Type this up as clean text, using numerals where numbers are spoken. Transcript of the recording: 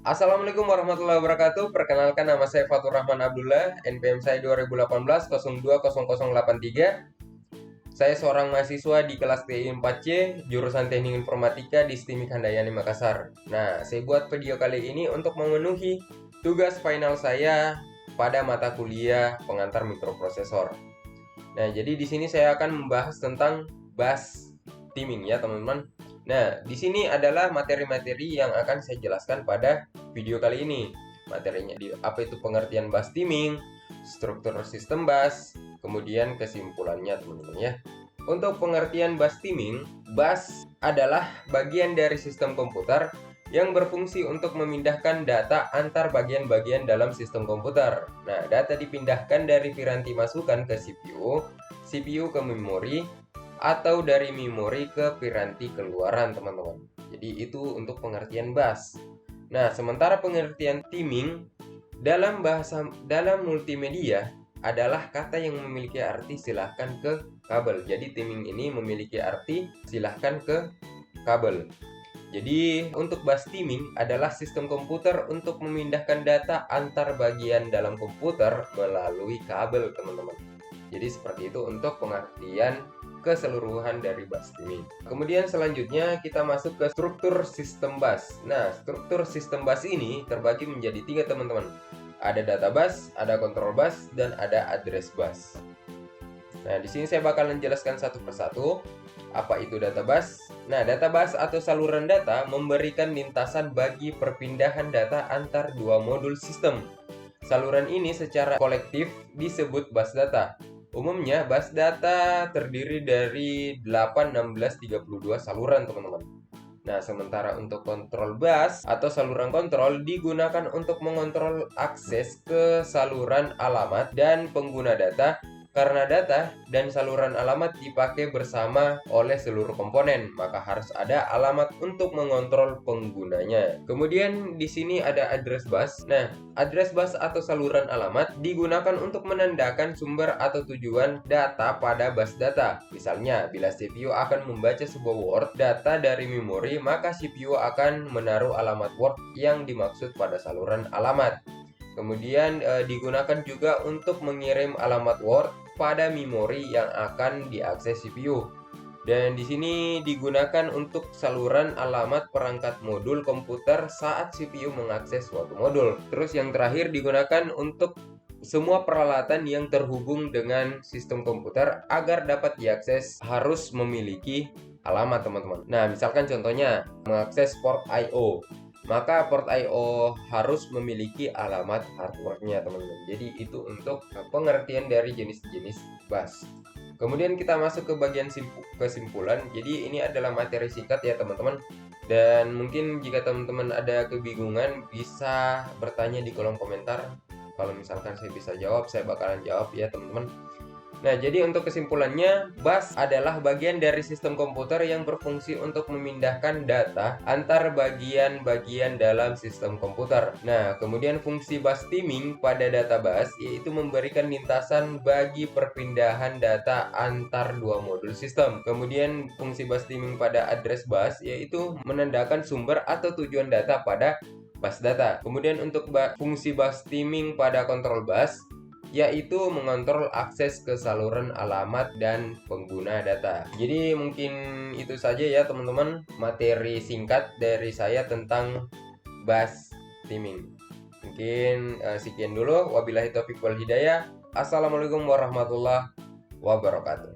Assalamualaikum warahmatullahi wabarakatuh. Perkenalkan, nama saya Fatur Rahman Abdullah, NPM saya 2018-020083. Saya seorang mahasiswa di kelas TI 4C, jurusan Teknik Informatika di STIMIK Handayani Makassar. Nah, saya buat video kali ini untuk memenuhi tugas final saya pada mata kuliah pengantar mikroprosesor. Nah, jadi di sini saya akan membahas tentang bus timing ya, teman-teman. Nah, di sini adalah materi-materi yang akan saya jelaskan pada video kali ini. Materinya apa itu pengertian bus timing, struktur sistem bus, kemudian kesimpulannya, teman-teman ya. Untuk pengertian bus timing, bus adalah bagian dari sistem komputer yang berfungsi untuk memindahkan data antar bagian-bagian dalam sistem komputer. Nah, data dipindahkan dari piranti masukan ke CPU, CPU ke memori, atau dari memori ke piranti keluaran, teman-teman. Jadi itu untuk pengertian bus. Nah, sementara pengertian timing dalam multimedia adalah kata yang memiliki arti silahkan ke kabel. Jadi timing ini memiliki arti silahkan ke kabel. Jadi untuk bus timing adalah sistem komputer untuk memindahkan data antar bagian dalam komputer melalui kabel, teman-teman. Jadi seperti itu untuk pengertian keseluruhan dari bus timing. Kemudian selanjutnya kita masuk ke struktur sistem bus. Nah, struktur sistem bus ini terbagi menjadi 3, teman-teman. Ada data bus, ada control bus, dan ada address bus. Nah, di sini saya bakalan jelaskan satu persatu. Apa itu data bus? Nah, data bus atau saluran data memberikan lintasan bagi perpindahan data antar dua modul sistem. Saluran ini secara kolektif disebut bus data. Umumnya bus data terdiri dari 8, 16, 32 saluran, teman-teman. Nah, sementara untuk kontrol bus atau saluran kontrol digunakan untuk mengontrol akses ke saluran alamat dan pengguna data, karena data dan saluran alamat dipakai bersama oleh seluruh komponen, maka harus ada alamat untuk mengontrol penggunanya. Kemudian di sini ada address bus. Nah, address bus atau saluran alamat digunakan untuk menandakan sumber atau tujuan data pada bus data. Misalnya, bila CPU akan membaca sebuah word data dari memori, maka CPU akan menaruh alamat word yang dimaksud pada saluran alamat. Kemudian digunakan juga untuk mengirim alamat word pada memori yang akan diakses CPU. Dan di sini digunakan untuk saluran alamat perangkat modul komputer saat CPU mengakses suatu modul. Terus yang terakhir digunakan untuk semua peralatan yang terhubung dengan sistem komputer agar dapat diakses harus memiliki alamat, teman-teman. Nah, misalkan contohnya mengakses port I/O, maka port I/O harus memiliki alamat hardware-nya, teman-teman. Jadi itu untuk pengertian dari jenis-jenis bus. Kemudian kita masuk ke bagian kesimpulan. Jadi ini adalah materi singkat ya, teman-teman. Dan mungkin jika teman-teman ada kebingungan bisa bertanya di kolom komentar. Kalau misalkan saya bisa jawab, saya bakalan jawab ya, teman-teman. Nah, jadi untuk kesimpulannya, bus adalah bagian dari sistem komputer yang berfungsi untuk memindahkan data antar bagian-bagian dalam sistem komputer. Nah, kemudian fungsi bus timing pada data bus yaitu memberikan lintasan bagi perpindahan data antar dua modul sistem. Kemudian fungsi bus timing pada address bus yaitu menandakan sumber atau tujuan data pada bus data. Kemudian untuk fungsi bus timing pada control bus yaitu mengontrol akses ke saluran alamat dan pengguna data. Jadi mungkin itu saja ya, teman-teman, materi singkat dari saya tentang bus timing. Mungkin sekian dulu. Wabillahi taufiq wal hidayah. Assalamualaikum warahmatullahi wabarakatuh.